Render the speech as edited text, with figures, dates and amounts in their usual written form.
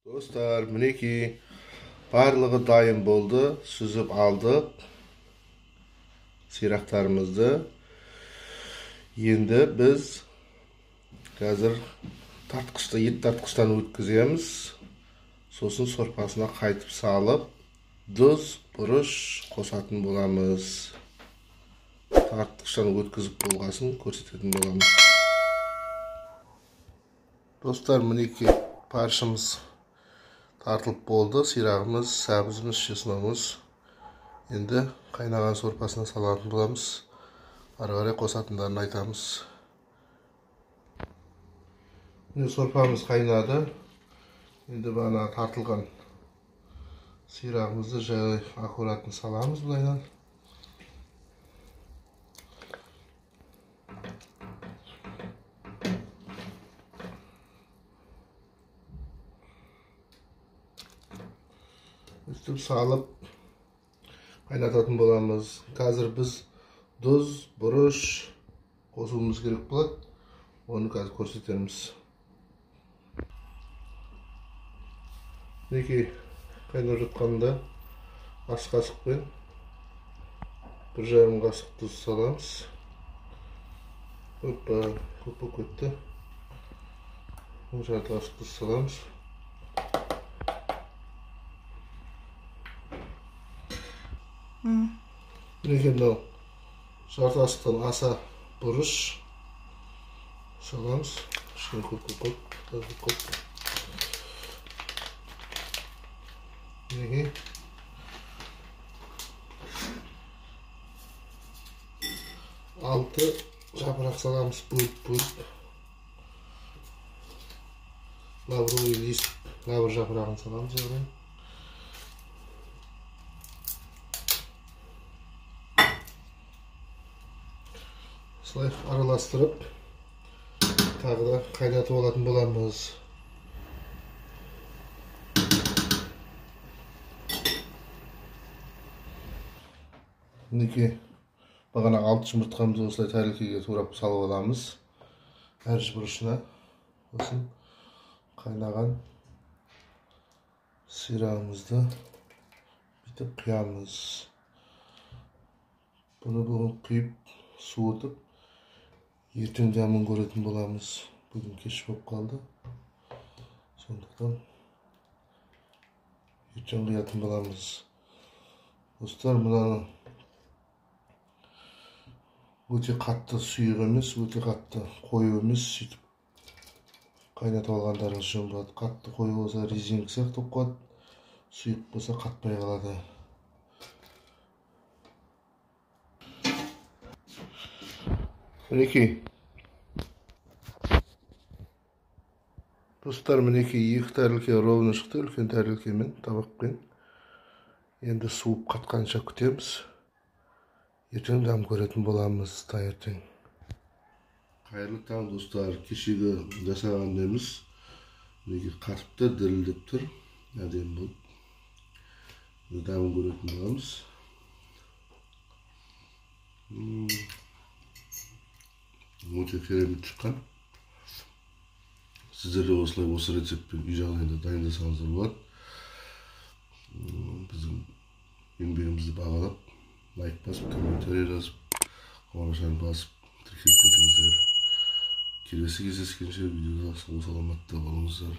Dostlar, mineki bарлығы dayım болды. Süzüp aldık siraqlarımızды. Енді biz қазір тартқышты, ет тартқыштан өткіземіз. Сосын сорпасына қайтып салып, тұз, бұрыш қосатын боламыз. Тартқыштан өткізіп болғасын көрсететін боламыз. Dostlar, mineki parшымыз тартылып болды. Сирағымыз, сәбізіміз, чесногымыз. Енді қайнаған сорпасына салатын боламыз. Ары қарай қосатындарын айтамыз. Енді сорпамыз қайнады. Енді бана тартылған сирағымызды жай аккуратно саламыз бұлайдан. Üstüp salып қайнататын боламыз. Қазір біз тұз, бұрыш қосуымыз керек болады. Оны қазір көрсетеміз. Мінекей қайнап жатқанда ас қасықпен 1,5 қасық тұз саламыз. Опа, көп болып кетті. 1,5 қасық тұз саламыз. Мінекей мынау жарты қасықтан аса бұрыш саламыз. Кішкене көп. Мінекей 6 жапырақ саламыз, бөліп. Лавровый лист, лавр жапырағын саламыз. Солай араластырып, тағы да қайнатып алатын боламыз. Мінекей бағана 6 жұмыртқамызды осылай тәрелкеге турап салып аламыз. Әр бұрышына осын қайнаған сирағымызды бүйтіп құямыз. Бұны бүгін құйып, суытып, ертең жамын көретін боламыз. Бүгін кеш болып қалды. Сондықтан ертең құятын боламыз. Достар, мынаны өте қатты сұйық емес, өте қатты қою емес, сөйтіп қайнатып алғандарыңыз жөн болады. Қатты қою болса резинка сияқты болып қалады, сұйық болса қатпай қалады. Мінекей достар, мінекей 2 тәрелке ровно шықты, үлкен тәрелкемен, табақпен. Енді суып қатқанша күтеміз. Ертең дәм көретін боламыз, таңертең. Қайырлы таң достар, кешегі жасағанымыз мінекей қатыпты, дірілдеп тұр. Әдемі болып. Дәмін көретін боламыз. Өте керемет шыққан. Сіздер де осылай осы рецептпен үй жағдайында дайындасаңыздар болады. Біздің еңбегімізді бағалап, лайк басып, комментарий жазып, қоңыраушаны басып, тіркеліп кетіңіздер. Келесі кездескенше видеода сау саламатта болыңыздар.